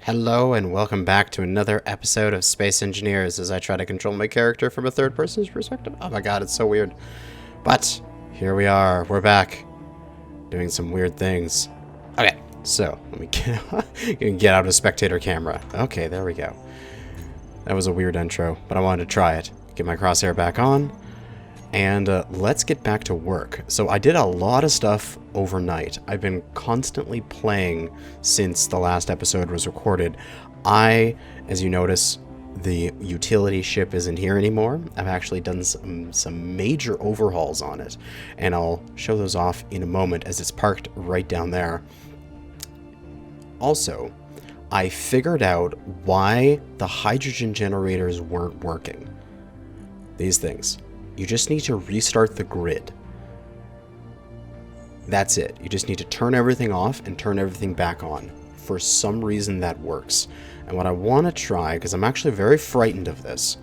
Hello and welcome back to another episode of Space Engineers as I try to control my character from a third person's perspective. Oh my god, it's so weird. But here we are, we're back doing some weird things. Okay, so let me get out a spectator camera. Okay, there we go. That was a weird intro, but I wanted to try it. Get my crosshair back on. And let's get back to work. So I did a lot of stuff overnight. I've been constantly playing since the last episode was recorded. As you notice, the utility ship isn't here anymore. I've actually done some major overhauls on it. And I'll show those off in a moment as it's parked right down there. Also, I figured out why the hydrogen generators weren't working. These things. You just need to restart the grid. That's it. You just need to turn everything off and turn everything back on. For some reason that works. And what I want to try, because I'm actually very frightened of this,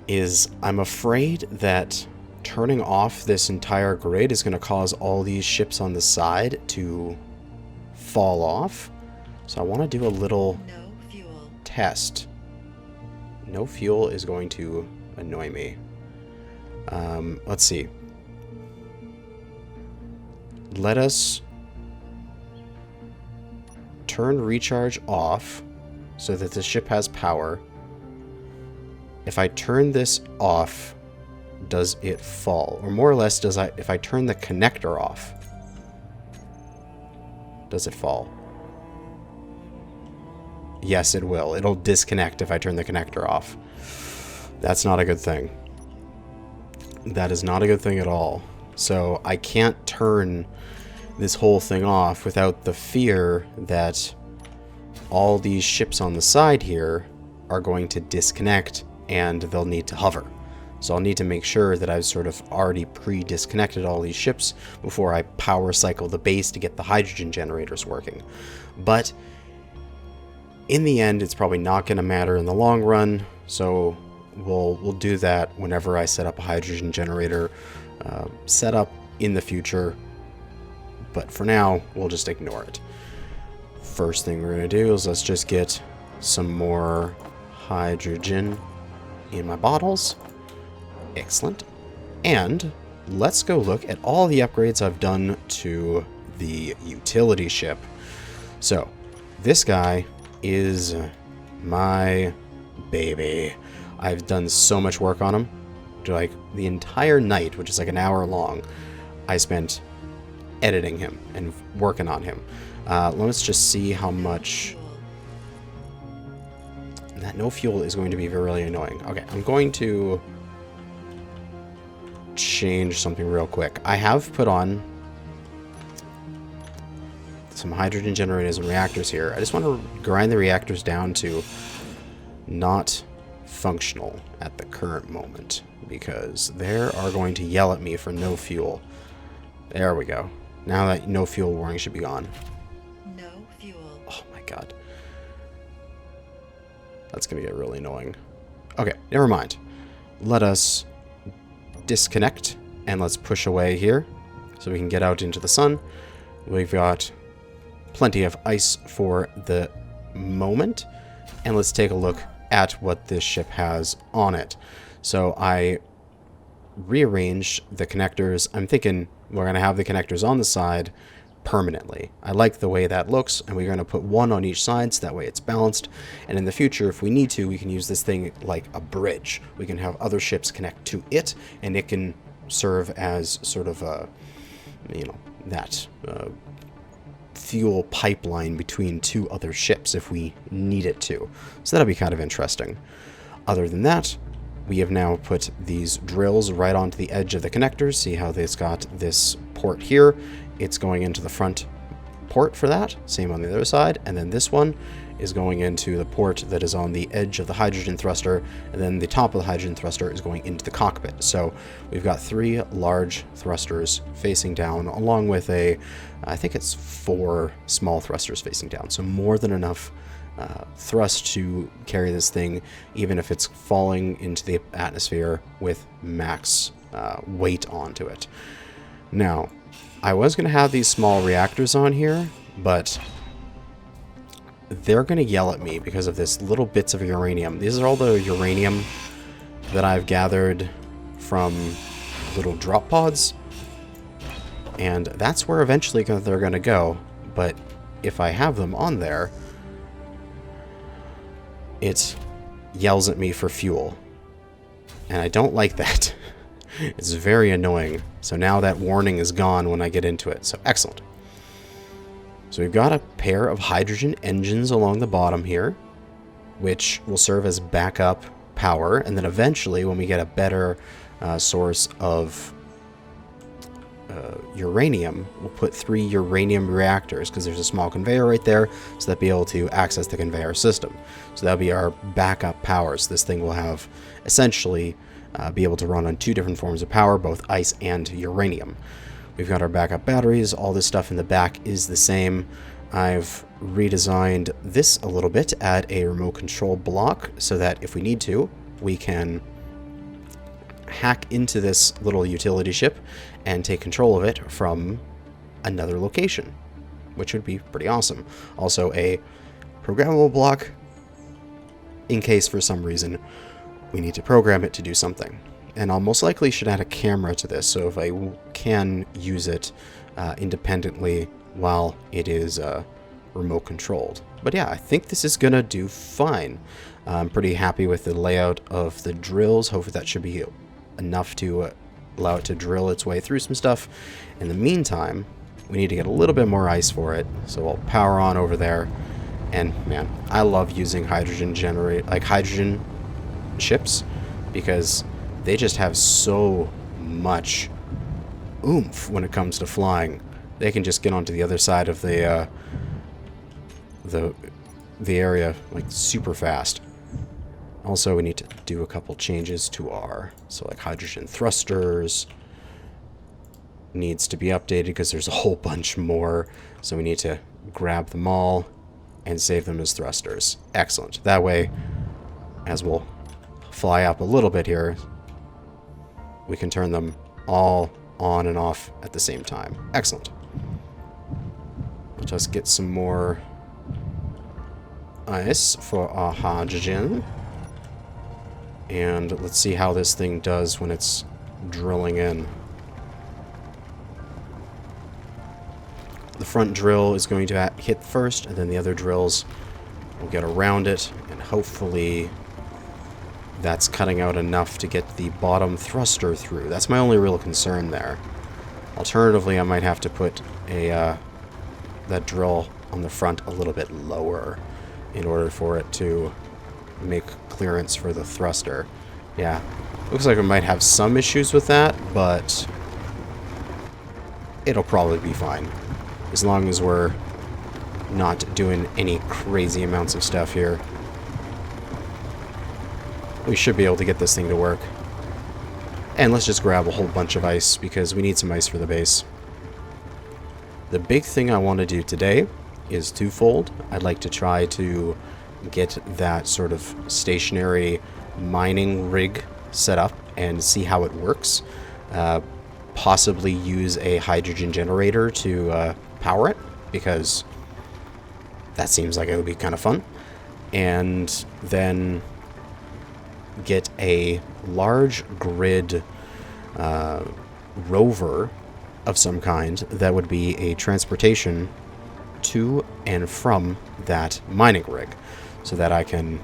is I'm afraid that turning off this entire grid is going to cause all these ships on the side to fall off. So I want to do a little test. No fuel is going to annoy me. Let's see. Let us turn recharge off so that the ship has power. If I turn this off, does it fall? Or more or less, if I turn the connector off, does it fall? Yes, it will. It'll disconnect if I turn the connector off. That's not a good thing. That is not a good thing at all. So I can't turn this whole thing off without the fear that all these ships on the side here are going to disconnect and they'll need to hover. So I'll need to make sure that I've sort of already pre-disconnected all these ships before I power cycle the base to get the hydrogen generators working. But in the end, it's probably not going to matter in the long run, so we'll do that whenever I set up a hydrogen generator setup in the future. But for now, we'll just ignore it. First thing we're going to do is let's just get some more hydrogen in my bottles. Excellent. And let's go look at all the upgrades I've done to the utility ship. So this guy is my baby. I've done so much work on him. Like the entire night, which is like an hour long, I spent editing him and working on him. Let's just see how much. That no fuel is going to be really annoying. Okay, I'm going to change something real quick. I have put on some hydrogen generators and reactors here. I just want to grind the reactors down to not functional at the current moment because they are going to yell at me for no fuel. There we go. Now that no fuel warning should be gone. No fuel. Oh my god. That's going to get really annoying. Okay, never mind. Let us disconnect and let's push away here so we can get out into the sun. We've got plenty of ice for the moment. And let's take a look at what this ship has on it. So I rearranged the connectors. I'm thinking we're going to have the connectors on the side permanently. I like the way that looks, and we're going to put one on each side so that way it's balanced. And in the future, if we need to, we can use this thing like a bridge. We can have other ships connect to it, and it can serve as sort of a, that fuel pipeline between two other ships if we need it to. So that'll be kind of interesting. Other than that, we have now put these drills right onto the edge of the connectors. See how it's got this port here. It's going into the front port for that. Same on the other side. And then this one is going into the port that is on the edge of the hydrogen thruster. And then the top of the hydrogen thruster is going into the cockpit. So we've got 3 large thrusters facing down, along with I think it's 4 small thrusters facing down. So more than enough thrust to carry this thing, even if it's falling into the atmosphere with max weight onto it. Now, I was going to have these small reactors on here, but they're going to yell at me because of this little bits of uranium. These are all the uranium that I've gathered from little drop pods. And that's where eventually they're going to go. But if I have them on there, it yells at me for fuel. And I don't like that. It's very annoying. So now that warning is gone when I get into it. So excellent. So we've got a pair of hydrogen engines along the bottom here, which will serve as backup power. And then eventually, when we get a better source of uranium, we'll put 3 uranium reactors, because there's a small conveyor right there, so that'll be able to access the conveyor system. So that'll be our backup power. So this thing will have essentially be able to run on 2 different forms of power, both ice and uranium. We've got our backup batteries. All this stuff in the back is the same. I've redesigned this a little bit to add a remote control block so that if we need to, we can hack into this little utility ship and take control of it from another location, which would be pretty awesome. Also a programmable block in case for some reason we need to program it to do something. And I'll most likely should add a camera to this, so if I can use it independently while it is remote controlled. But yeah, I think this is gonna do fine. I'm pretty happy with the layout of the drills. Hopefully that should be enough to allow it to drill its way through some stuff. In the meantime, we need to get a little bit more ice for it, so I'll power on over there. And man, I love using hydrogen ships, because they just have so much oomph when it comes to flying. They can just get onto the other side of the area like super fast. Also, we need to do a couple changes to our, so like hydrogen thrusters needs to be updated because there's a whole bunch more. So we need to grab them all and save them as thrusters. Excellent. That way, as we'll fly up a little bit here, we can turn them all on and off at the same time. Excellent. Let us get some more ice for our hydrogen. And let's see how this thing does when it's drilling in. The front drill is going to hit first, and then the other drills will get around it, and hopefully that's cutting out enough to get the bottom thruster through. That's my only real concern there. Alternatively, I might have to put that drill on the front a little bit lower in order for it to make clearance for the thruster. Yeah, looks like we might have some issues with that, but it'll probably be fine. As long as we're not doing any crazy amounts of stuff here, we should be able to get this thing to work. And let's just grab a whole bunch of ice, because we need some ice for the base. The big thing I want to do today is twofold. I'd like to try to get that sort of stationary mining rig set up and see how it works. Possibly use a hydrogen generator to power it, because that seems like it would be kind of fun. And then get a large grid rover of some kind that would be a transportation to and from that mining rig, so that I can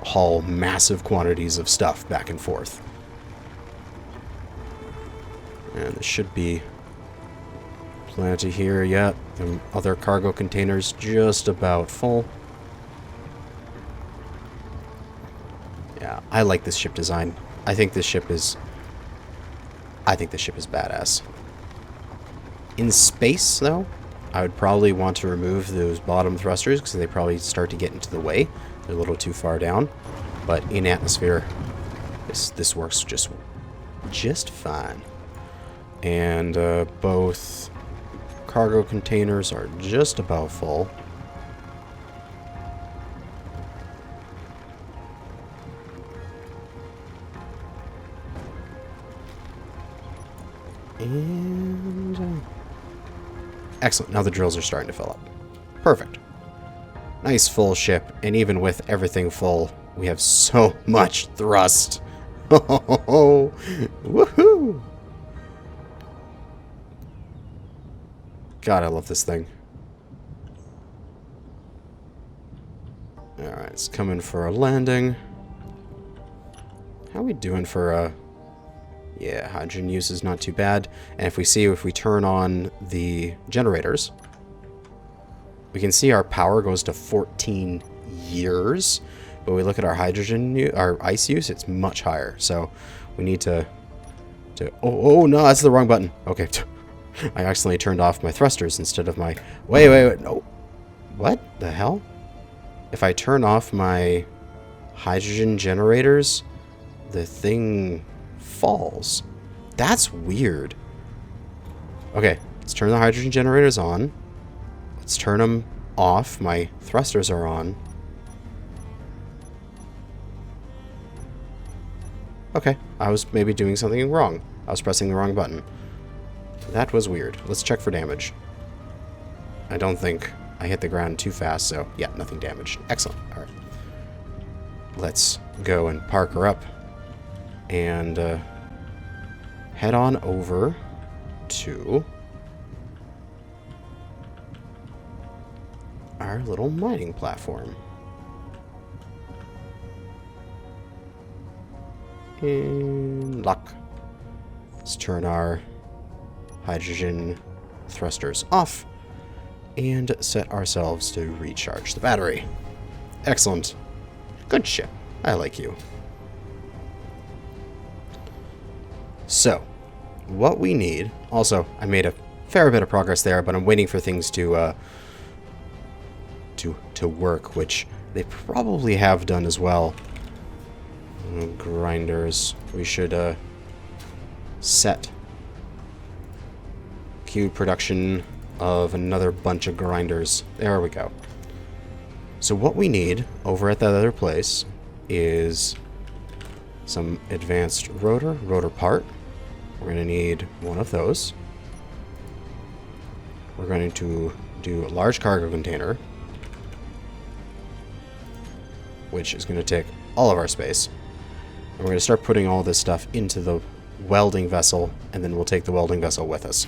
haul massive quantities of stuff back and forth. And there should be plenty here yet. The other cargo containers just about full. Yeah, I like this ship design. I think this ship is badass. In space, though, I would probably want to remove those bottom thrusters, because they probably start to get into the way. They're a little too far down. But in atmosphere, this works just fine. And both cargo containers are just about full. And excellent. Now the drills are starting to fill up. Perfect. Nice full ship, and even with everything full, we have so much thrust. Oh, woohoo! God, I love this thing. Alright, it's coming for a landing. How are we doing for yeah, hydrogen use is not too bad. And if we turn on the generators, we can see our power goes to 14 years. But we look at our our ice use, it's much higher. So we need to oh no, that's the wrong button. Okay. I accidentally turned off my thrusters instead of my wait, no. What the hell? If I turn off my hydrogen generators, the thing falls. That's weird. Okay, let's turn the hydrogen generators on. Let's turn them off. My thrusters are on. Okay, I was maybe doing something wrong. I was pressing the wrong button. That was weird. Let's check for damage. I don't think I hit the ground too fast, so yeah, nothing damaged. Excellent. All right. Let's go and park her up and head on over to our little mining platform. And lock. Let's turn our hydrogen thrusters off and set ourselves to recharge the battery. Excellent. Good ship. I like you. So, what we need... Also, I made a fair bit of progress there, but I'm waiting for things to work, which they probably have done as well. Grinders. We should set queue production of another bunch of grinders. There we go. So what we need over at that other place is some advanced rotor part. We're going to need one of those. We're going to do a large cargo container, which is going to take all of our space. And we're going to start putting all this stuff into the welding vessel, and then we'll take the welding vessel with us.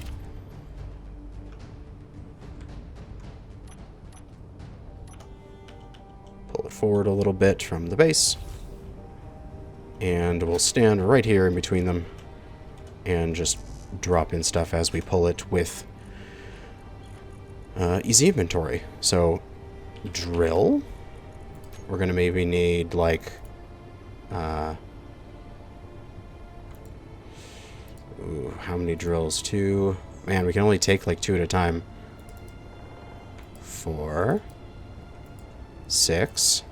Pull it forward a little bit from the base, and we'll stand right here in between them and just drop in stuff as we pull it with easy inventory. So, drill. We're going to maybe need, like, ooh, how many drills? 2. Man, we can only take, like, 2 at a time. 4. 6.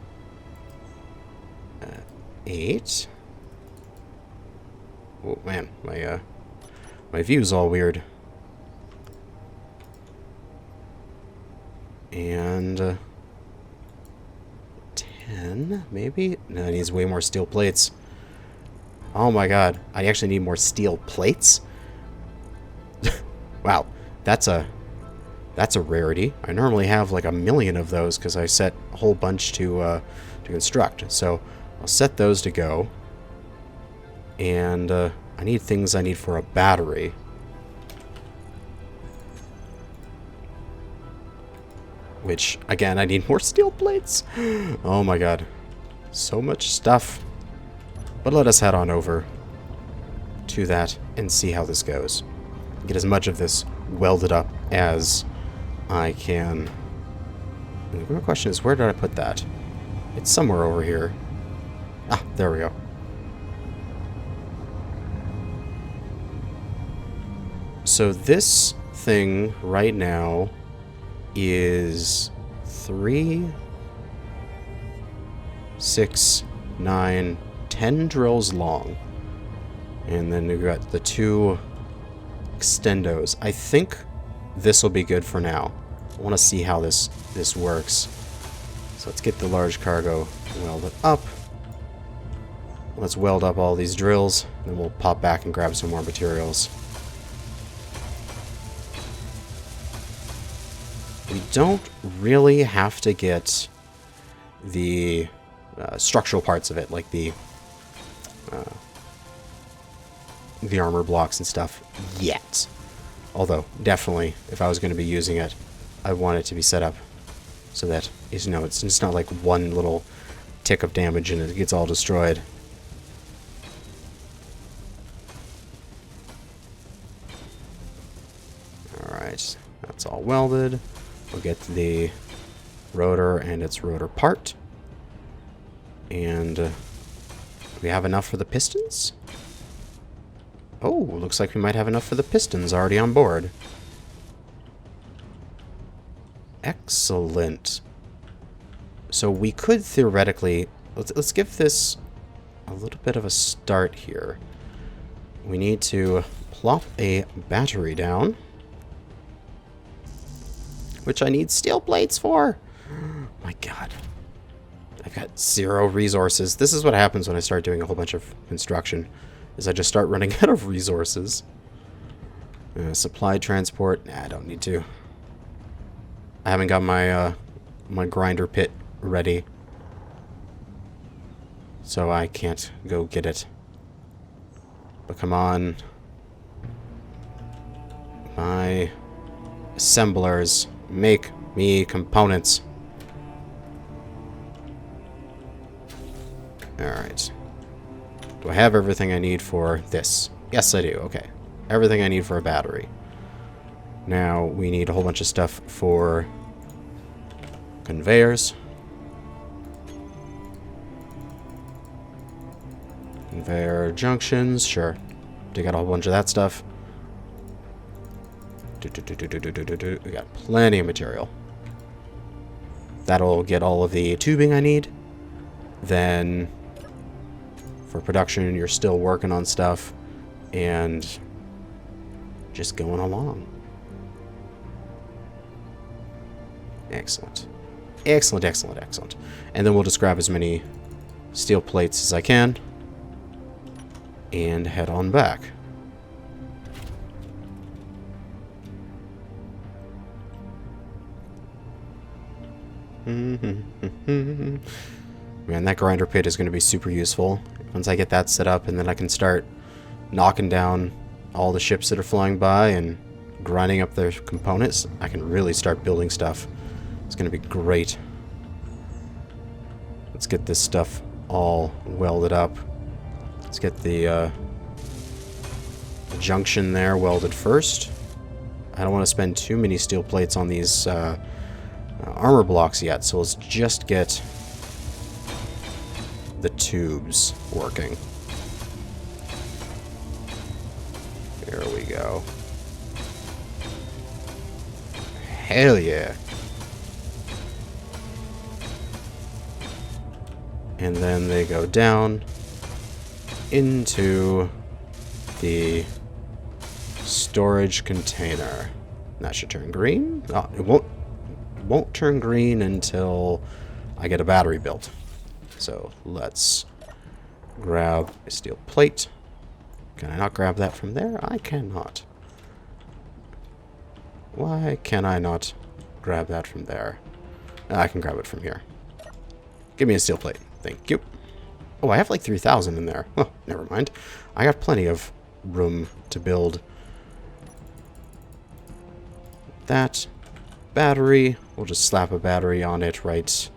8. Oh, man, my view's all weird. And 10, maybe? No, it needs way more steel plates. Oh my god, I actually need more steel plates? Wow, that's a rarity. I normally have like 1,000,000 of those because I set a whole bunch to construct. So I'll set those to go. And I need things I need for a battery. Which, again, I need more steel plates. Oh my god. So much stuff. But let us head on over to that and see how this goes. Get as much of this welded up as I can. And the real question is, where did I put that? It's somewhere over here. Ah, there we go. So this thing right now is 3, 6, 9, 10 drills long. And then we've got the 2 extendos. I think this will be good for now. I want to see how this works. So let's get the large cargo welded up. Let's weld up all these drills, and then we'll pop back and grab some more materials. we don't really have to get the structural parts of it, like the armor blocks and stuff, yet. Although, definitely, if I was going to be using it, I want it to be set up so that, you know, it's just not like one little tick of damage and it gets all destroyed. Alright, that's all welded. We'll get the rotor and its rotor part. And do we have enough for the pistons? Oh, looks like we might have enough for the pistons already on board. Excellent. So we could theoretically... Let's give this a little bit of a start here. We need to plop a battery down, which I need steel plates for. My god. I've got 0 resources. This is what happens when I start doing a whole bunch of construction, is I just start running out of resources. Supply transport. Nah, I don't need to. I haven't got my my grinder pit ready, so I can't go get it. But come on. My assemblers, make me components. Alright. Do I have everything I need for this? Yes, I do. Okay. Everything I need for a battery. Now, we need a whole bunch of stuff for conveyors. Conveyor junctions, sure. Dig out a whole bunch of that stuff. We got plenty of material. That'll get all of the tubing I need. Then, for production, you're still working on stuff and just going along. Excellent. Excellent, excellent, excellent. And then we'll just grab as many steel plates as I can and head on back. Man, that grinder pit is going to be super useful once I get that set up, and then I can start knocking down all the ships that are flying by and grinding up their components. I can really start building stuff. It's going to be great. Let's get this stuff all welded up. Let's get the junction there welded first. I don't want to spend too many steel plates on these armor blocks yet, so let's just get the tubes working. There we go. Hell yeah. And then they go down into the storage container. That should turn green. Oh, it won't turn green until I get a battery built. So let's grab a steel plate. Can I not grab that from there? I cannot. Why can I not grab that from there? I can grab it from here. Give me a steel plate. Thank you. Oh, I have like 3,000 in there. Oh, never mind. I got plenty of room to build that battery. We'll just slap a battery on it right,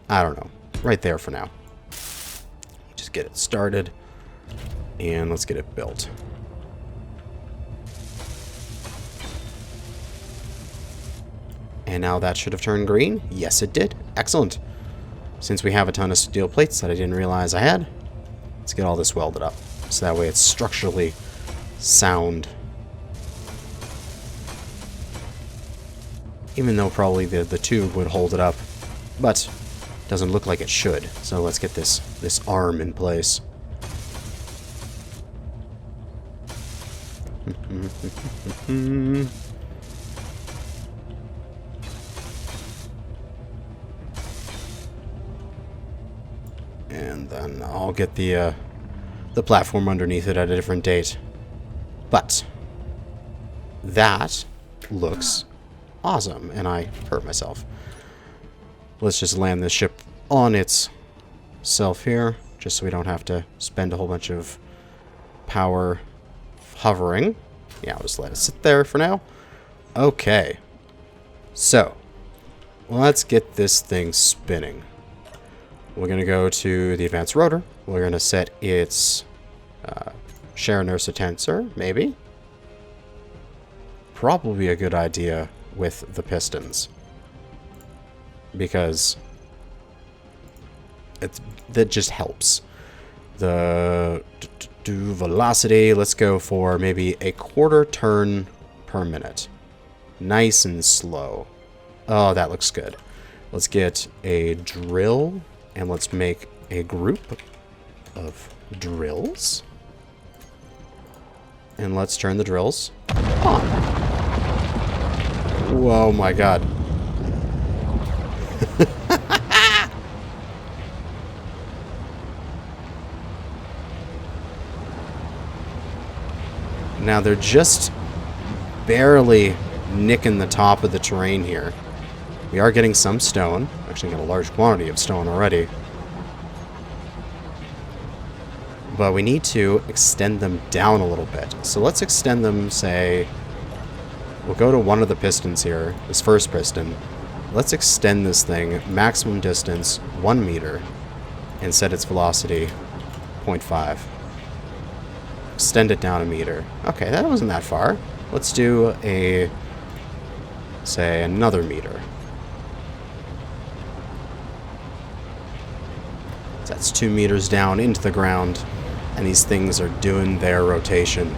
I don't know, right there for now. Just get it started, and let's get it built. And now that should have turned green. Yes, it did. Excellent. Since we have a ton of steel plates that I didn't realize I had, let's get all this welded up, so that way it's structurally sound. Even though probably the tube would hold it up, but doesn't look like it should. So let's get this arm in place. And then I'll get the platform underneath it at a different date. But that looks Awesome. And I hurt myself. Let's just land this ship on its self here, just so we don't have to spend a whole bunch of power hovering. Yeah, I'll just let it sit there for now. Okay. So, let's get this thing spinning. We're going to go to the advanced rotor. We're going to set its share inertia tensor, maybe. Probably a good idea with the pistons, because that just helps. The velocity, let's go for maybe a 1/4 turn per minute. Nice and slow. Oh, that looks good. Let's get a drill, and let's make a group of drills. And let's turn the drills on. Whoa, my God. Now they're just barely nicking the top of the terrain here. We are getting some stone. Actually got a large quantity of stone already. But we need to extend them down a little bit. So let's extend them, say, we'll go to one of the pistons here, this first piston. Let's extend this thing maximum distance 1 meter and set its velocity 0.5. Extend it down 1 meter. Okay, that wasn't that far. Let's do a, say, another meter. So that's 2 meters down into the ground, and these things are doing their rotation.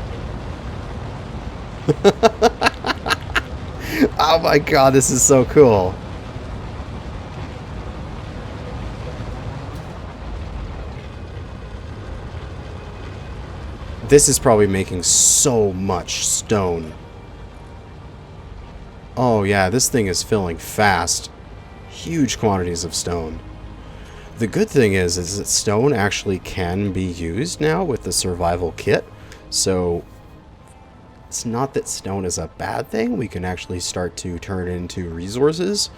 Oh my God, this is so cool. This is probably making so much stone. Oh yeah, this thing is filling fast. Huge quantities of stone. The good thing is that stone actually can be used now with the survival kit. So it's not that stone is a bad thing. We can actually start to turn it into resources.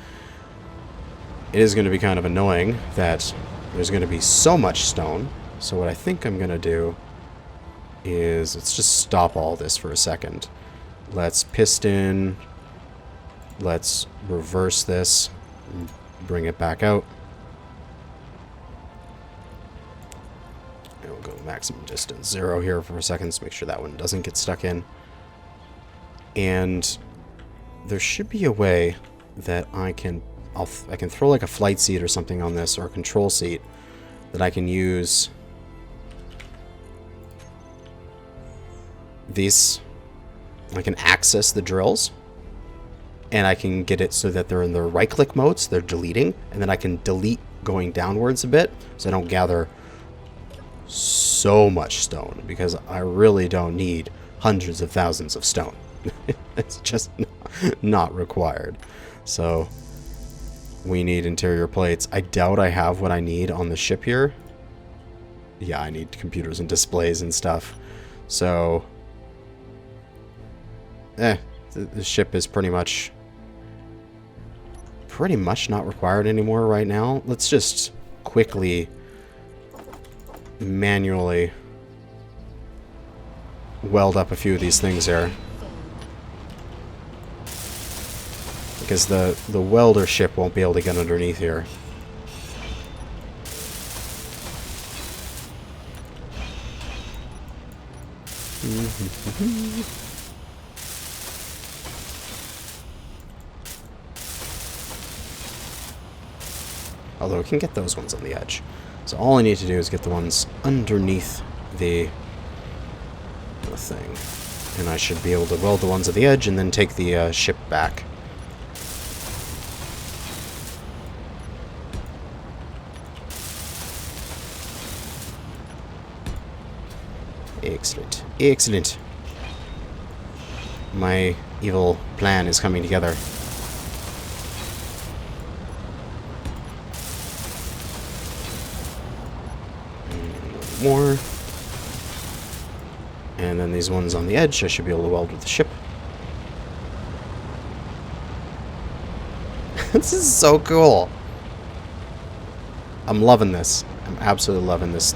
It is going to be kind of annoying that there's going to be so much stone. So what I think I'm going to do is, let's just stop all this for a second. Let's piston. Let's reverse this. And bring it back out. And we'll go maximum distance 0 here for a second to make sure that one doesn't get stuck in. And there should be a way that I can throw like a flight seat or something on this, or a control seat that I can use. These, I can access the drills, and I can get it so that they're in the right click mode, so they're deleting, and then I can delete going downwards a bit so I don't gather so much stone, because I really don't need hundreds of thousands of stone. It's just not required. So we need interior plates. I doubt I have what I need on the ship here. Yeah, I need computers and displays and stuff. So the ship is pretty much not required anymore right now. Let's just quickly manually weld up a few of these things here, because the welder ship won't be able to get underneath here. Although we can get those ones on the edge. So all I need to do is get the ones underneath the thing. And I should be able to weld the ones at the edge and then take the ship back. Excellent. Excellent. My evil plan is coming together. More. And then these ones on the edge I should be able to weld with the ship. This is so cool. I'm loving this. I'm absolutely loving this.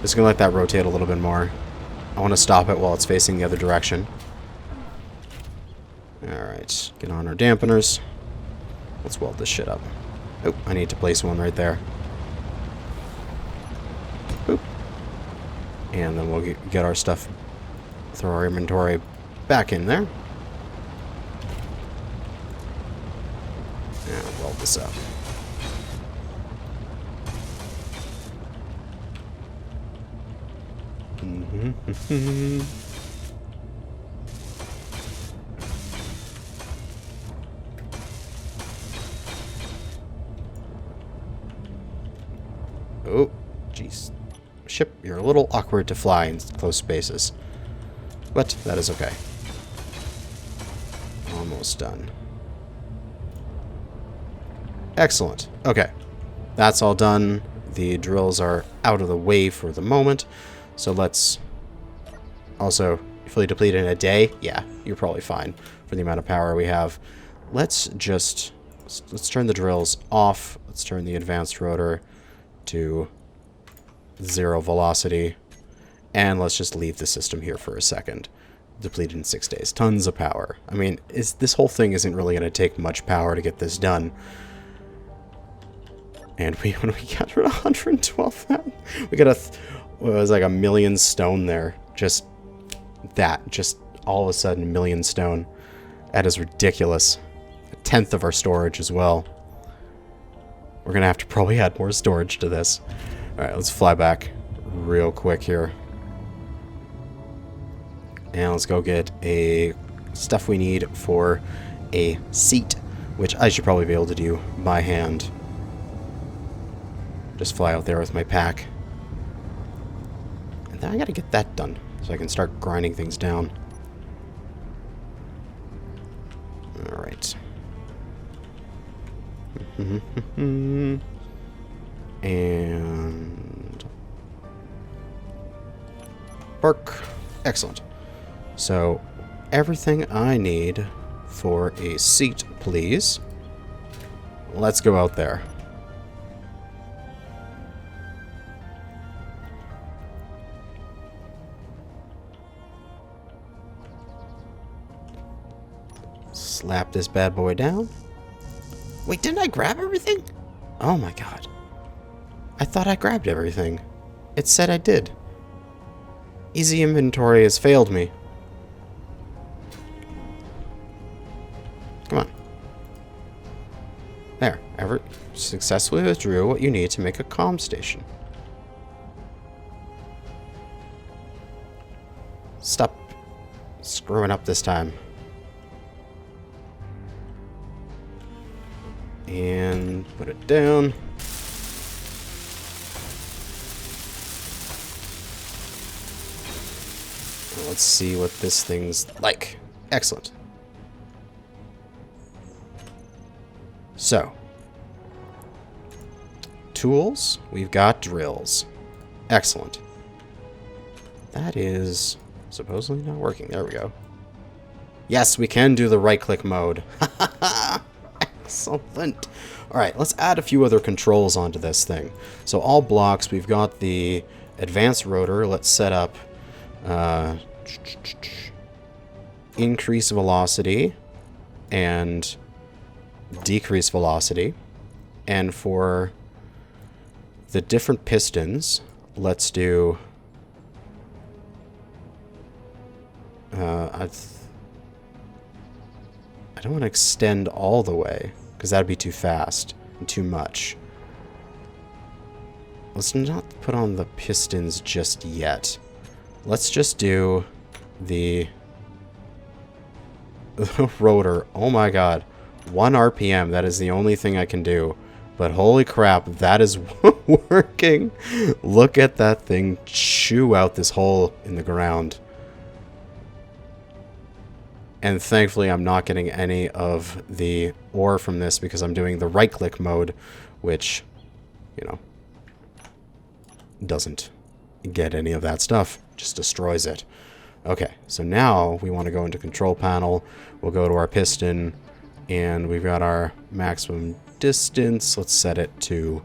Just gonna let that rotate a little bit more. I want to stop it while it's facing the other direction. Alright, get on our dampeners. Let's weld this shit up. Oh, I need to place one right there. Boop. And then we'll get our stuff, throw our inventory back in there. And weld this up. Oh, jeez. Ship, you're a little awkward to fly in close spaces. But that is okay. Almost done. Excellent. Okay. That's all done. The drills are out of the way for the moment. So let's... Also, fully depleted in a day? Yeah, you're probably fine for the amount of power we have. Let's turn the drills off. Let's turn the advanced rotor to 0 velocity. And let's just leave the system here for a second. Depleted in 6 days. Tons of power. I mean, this whole thing isn't really going to take much power to get this done. And when we got rid of 112, we got it was like 1,000,000 stone there. Just all of a sudden 1,000,000 stone. That is ridiculous. 1/10 of our storage as well. We're gonna have to probably add more storage to this. Alright, let's fly back real quick here. And let's go get stuff we need for a seat, which I should probably be able to do by hand. Just fly out there with my pack. And then I gotta get that done so I can start grinding things down. Alright. And... Bark. Excellent. So, everything I need for a seat, please. Let's go out there. Slap this bad boy down. Wait, didn't I grab everything? Oh my god. I thought I grabbed everything. It said I did. Easy inventory has failed me. Come on. There. Successfully withdrew what you need to make a comm station. Stop screwing up this time. And put it down. Let's see what this thing's like. Excellent. So, tools, we've got drills. Excellent. That is supposedly not working. There we go. Yes, we can do the right-click mode. Excellent. Alright, let's add a few other controls onto this thing. So all blocks, we've got the advanced rotor. Let's set up increase velocity and decrease velocity. And for the different pistons, let's do I don't want to extend all the way, because that would be too fast and too much. Let's not put on the pistons just yet. Let's just do the rotor. Oh my god. 1 RPM. That is the only thing I can do. But holy crap, that is working. Look at that thing chew out this hole in the ground. And thankfully, I'm not getting any of the ore from this because I'm doing the right-click mode, which, you know, doesn't get any of that stuff. Just destroys it. Okay, so now we want to go into control panel. We'll go to our piston. And we've got our maximum distance. Let's set it to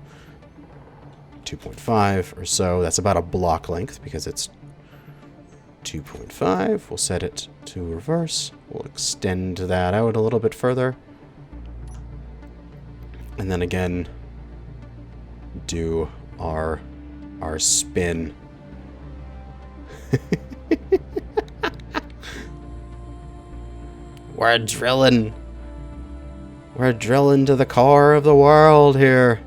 2.5 or so. That's about a block length because it's 2.5. We'll set it to reverse. We'll extend that out a little bit further. And then again, do our spin. We're drilling. We're drilling to the core of the world here.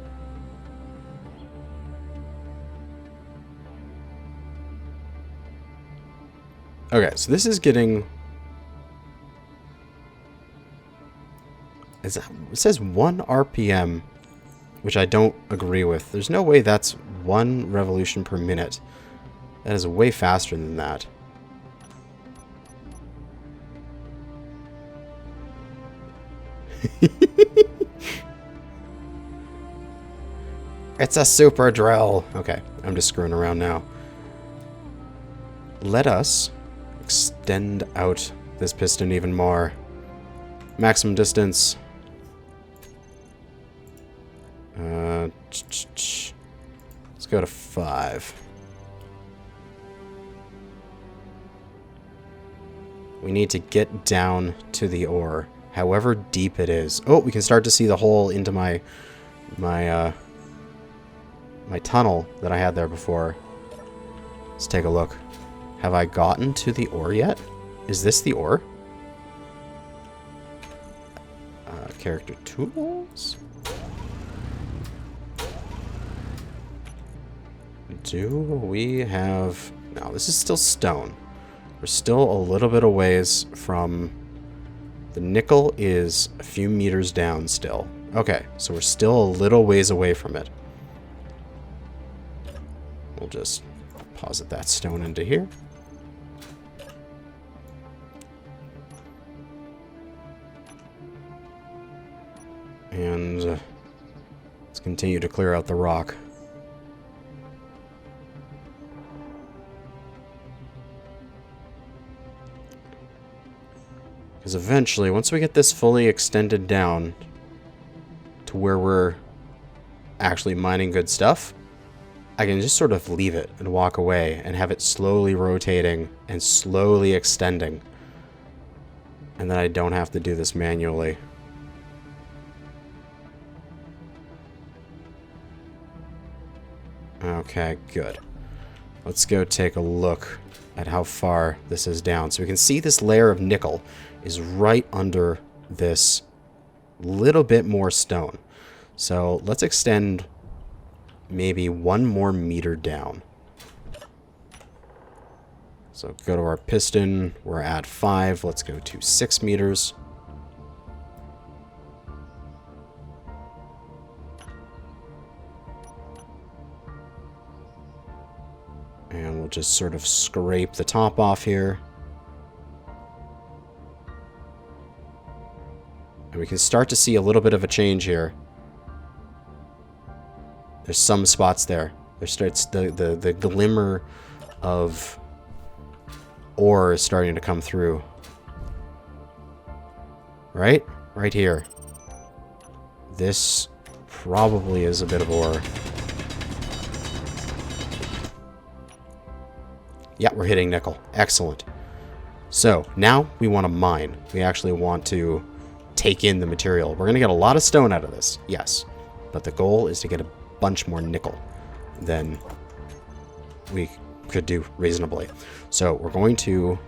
Okay, so this is getting... It says 1 RPM, which I don't agree with. There's no way that's 1 revolution per minute. That is way faster than that. It's a super drill. Okay, I'm just screwing around now. Let us extend out this piston even more. Maximum distance. Let's go to 5. We need to get down to the ore, however deep it is. Oh, we can start to see the hole into my tunnel that I had there before. Let's take a look. Have I gotten to the ore yet? Is this the ore? Character tools? Do we have... No, this is still stone. We're still a little bit a ways from... The nickel is a few meters down still. Okay, so we're still a little ways away from it. We'll just deposit that stone into here. And let's continue to clear out the rock. Because eventually, once we get this fully extended down to where we're actually mining good stuff, I can just sort of leave it and walk away and have it slowly rotating and slowly extending. And then I don't have to do this manually. Okay, good. Let's go take a look at how far this is down. So we can see this layer of nickel is right under this little bit more stone. So let's extend maybe 1 more meter down. So go to our piston. We're at 5. Let's go to 6 meters. And we'll just sort of scrape the top off here. And we can start to see a little bit of a change here. There's some spots there. There starts the glimmer of ore is starting to come through. Right? Right here. This probably is a bit of ore. Yeah, we're hitting nickel. Excellent. So, now we want to mine. We actually want to take in the material. We're going to get a lot of stone out of this, yes. But the goal is to get a bunch more nickel than we could do reasonably. So, we're going to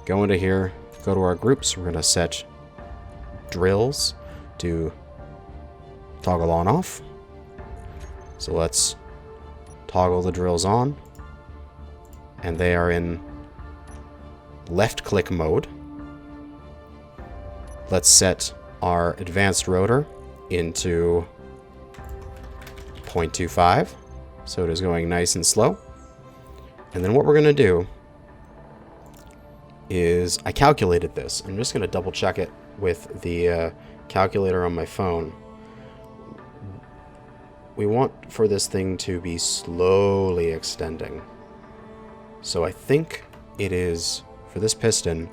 go into here, go to our groups. We're going to set drills to toggle on off. So, let's toggle the drills on. And they are in left click mode. Let's set our advanced rotor into 0.25. So it is going nice and slow. And then what we're going to do is, I calculated this. I'm just going to double check it with the calculator on my phone. We want for this thing to be slowly extending. So I think it is, for this piston,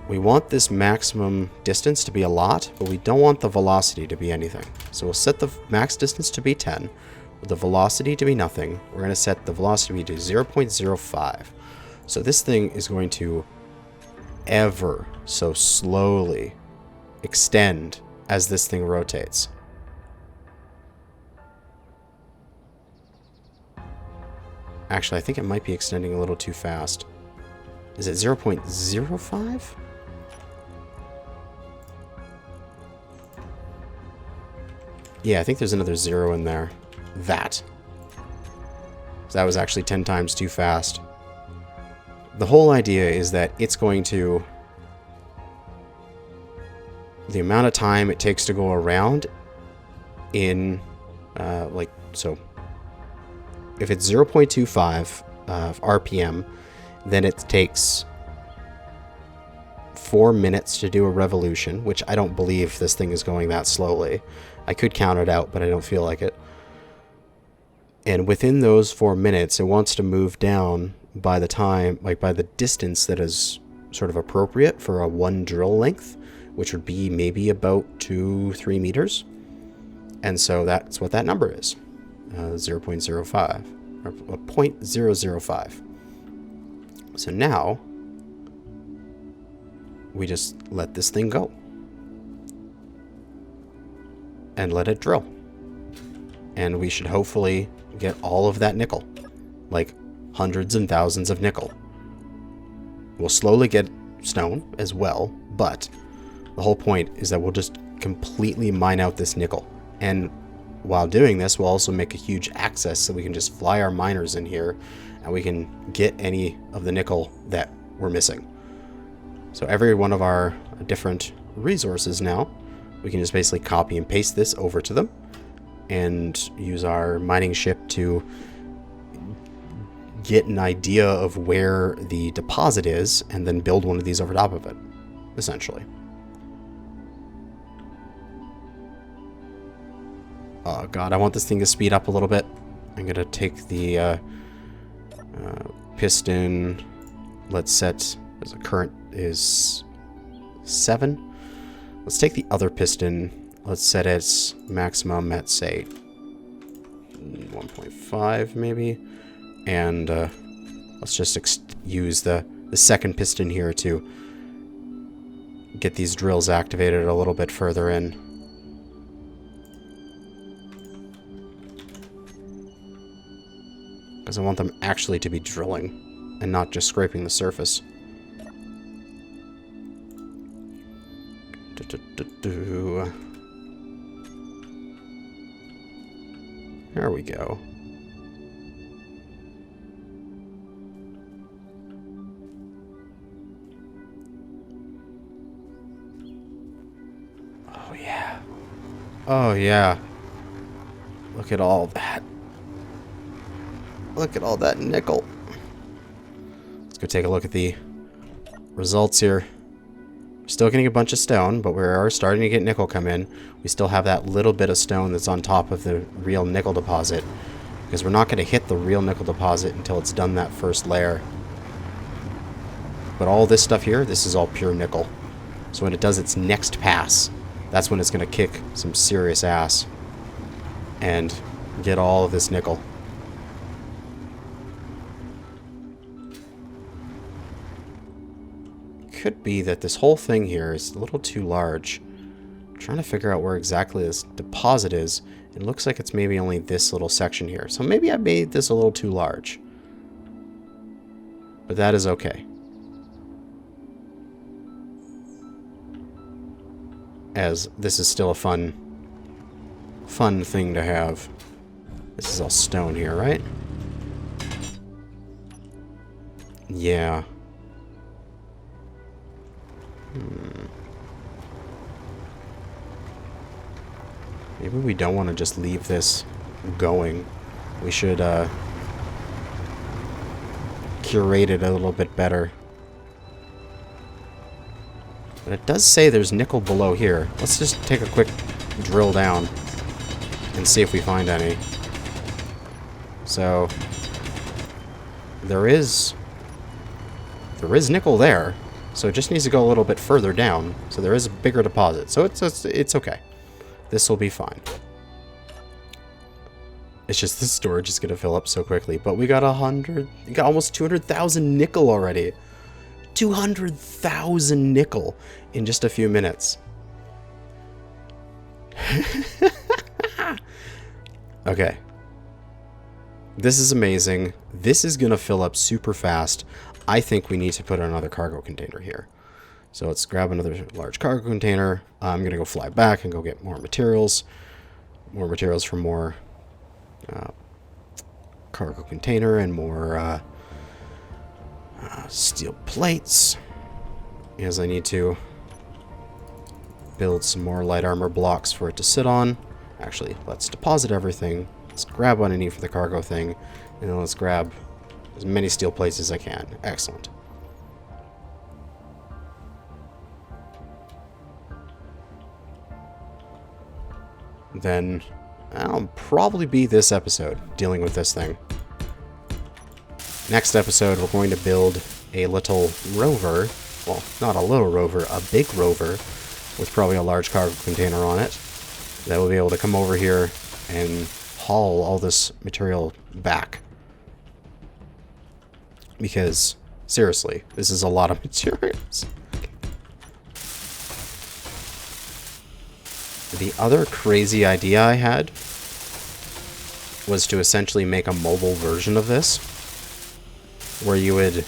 We want this maximum distance to be a lot, but we don't want the velocity to be anything. So we'll set the max distance to be 10, with the velocity to be nothing. We're going to set the velocity to 0.05. So this thing is going to ever so slowly extend as this thing rotates. Actually, I think it might be extending a little too fast. Is it 0.05? Yeah, I think there's another 0 in there. That. So that was actually 10 times too fast. The whole idea is that it's going to... the amount of time it takes to go around in... so... if it's 0.25 RPM, then it takes 4 minutes to do a revolution, which I don't believe this thing is going that slowly. I could count it out, but I don't feel like it. And within those 4 minutes, it wants to move down by the time, by the distance that is sort of appropriate for a 1 drill length, which would be maybe about 2-3 meters. And so that's what that number is. 0.05 or 0.005. So now we just let this thing go and let it drill, and we should hopefully get all of that nickel, like hundreds and thousands of nickel. We'll slowly get stone as well, but the whole point is that we'll just completely mine out this nickel. And while doing this, we'll also make a huge access so we can just fly our miners in here and we can get any of the nickel that we're missing. So every one of our different resources now, we can just basically copy and paste this over to them and use our mining ship to get an idea of where the deposit is and then build one of these over top of it, essentially. Oh god, I want this thing to speed up a little bit. I'm gonna take the piston. Let's set, as a current is 7. Let's take the other piston. Let's set its maximum at, say, 1.5 maybe. And let's just use the second piston here to get these drills activated a little bit further in. Because I want them actually to be drilling and not just scraping the surface. There we go. Oh yeah. Oh yeah. Look at all that. Look at all that nickel. Let's go take a look at the results here. We're still getting a bunch of stone, but we are starting to get nickel come in. We still have that little bit of stone that's on top of the real nickel deposit, because we're not going to hit the real nickel deposit until it's done that first layer. But all this stuff here, this is all pure nickel. So when it does its next pass, that's when it's going to kick some serious ass and get all of this nickel. Could be that this whole thing here is a little too large. I'm trying to figure out where exactly this deposit is. It looks like it's maybe only this little section here. So maybe I made this a little too large. But that is okay. As this is still a fun thing to have. This is all stone here, right? Yeah. Maybe we don't want to just leave this going. We should curate it a little bit better. But it does say there's nickel below here. Let's just take a quick drill down and see if we find any. So there is nickel there. So it just needs to go a little bit further down. So there is a bigger deposit. So it's okay. This will be fine. It's just the storage is going to fill up so quickly. But we got almost 200,000 nickel already. 200,000 nickel in just a few minutes. Okay. This is amazing. This is going to fill up super fast. I think we need to put another cargo container here. So let's grab another large cargo container. I'm going to go fly back and go get more materials. More materials for more cargo container and more steel plates. Because I need to build some more light armor blocks for it to sit on. Actually, let's deposit everything. Let's grab what I need for the cargo thing. And then let's grab as many steel plates as I can. Excellent. Then I'll probably be this episode dealing with this thing. Next episode, we're going to build a little rover. Well, not a little rover, a big rover with probably a large cargo container on it that will be able to come over here and haul all this material back. Because, seriously, this is a lot of materials. The other crazy idea I had was to essentially make a mobile version of this, where you would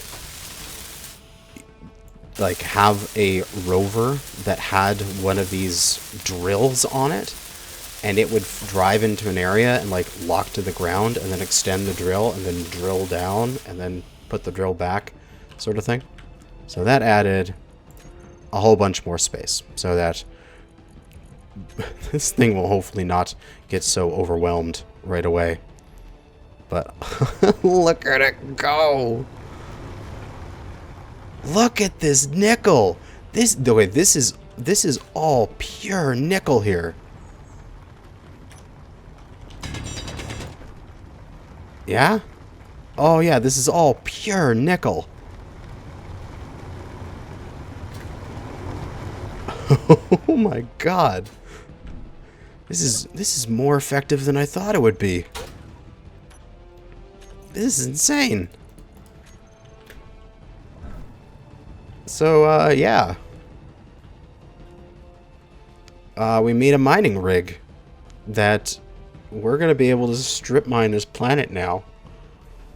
like have a rover that had one of these drills on it, and it would drive into an area and like lock to the ground and then extend the drill and then drill down and then put the drill back, sort of thing. So that added a whole bunch more space so that this thing will hopefully not get so overwhelmed right away. But look at it go! Look at this nickel! This is all pure nickel here. Yeah? Oh yeah, this is all pure nickel. Oh my god. This is more effective than I thought it would be. This is insane. So, yeah. We made a mining rig that we're going to be able to strip mine this planet now.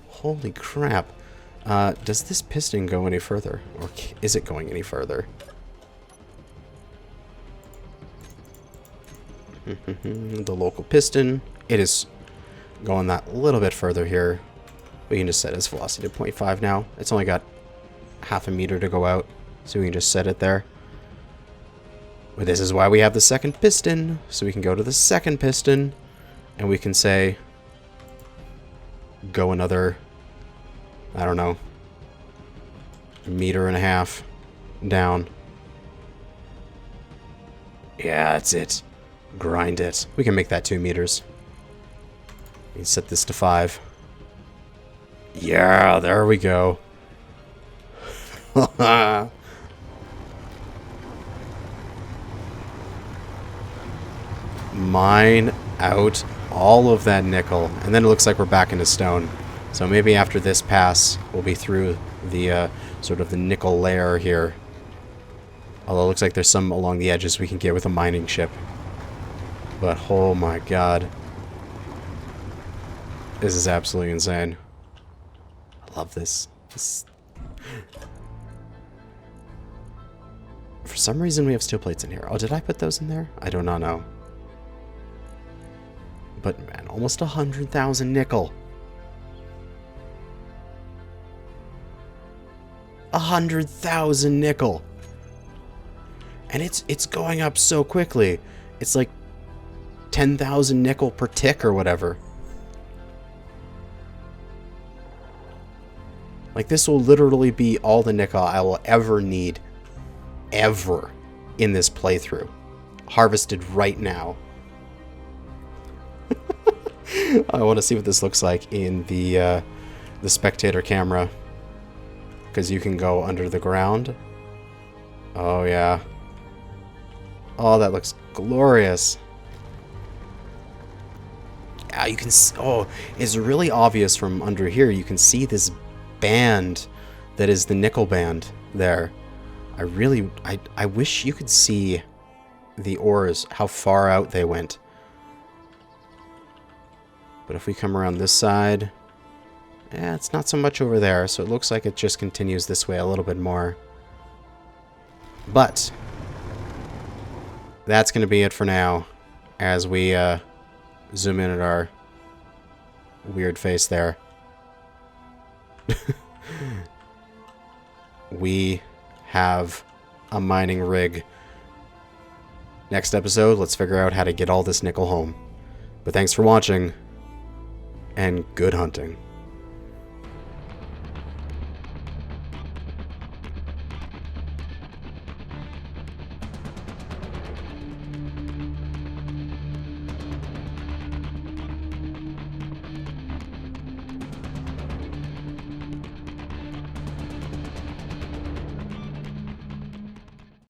Holy crap. Does this piston go any further? Or is it going any further? The local piston. It is going that little bit further here. We can just set its velocity to 0.5 now. It's only got half a meter to go out, so we can just set it there. But this is why we have the second piston, so we can go to the second piston, and we can say, go another, I don't know, 1.5 meters down. Yeah, that's it. Grind it. We can make that 2 meters. We can set this to 5. Yeah, there we go. Mine out all of that nickel. And then it looks like we're back into stone. So maybe after this pass, we'll be through the sort of the nickel layer here. Although it looks like there's some along the edges we can get with a mining ship. But oh my god. This is absolutely insane. I love this. For some reason we have steel plates in here. Oh, did I put those in there? I do not know. But man, almost 100,000 nickel. 100,000 nickel. And it's going up so quickly. It's like 10,000 nickel per tick or whatever. Like, this will literally be all the nickel I will ever need, ever, in this playthrough. Harvested right now. I want to see what this looks like in the spectator camera. Because you can go under the ground. Oh, yeah. Oh, that looks glorious. Yeah, you can see, oh, it's really obvious from under here. You can see this band that is the nickel band there. I wish you could see the ores, how far out they went. But if we come around this side, yeah, it's not so much over there, so it looks like it just continues this way a little bit more. But that's going to be it for now as we zoom in at our weird face there. We have a mining rig. Next episode, let's figure out how to get all this nickel home. But thanks for watching, and good hunting.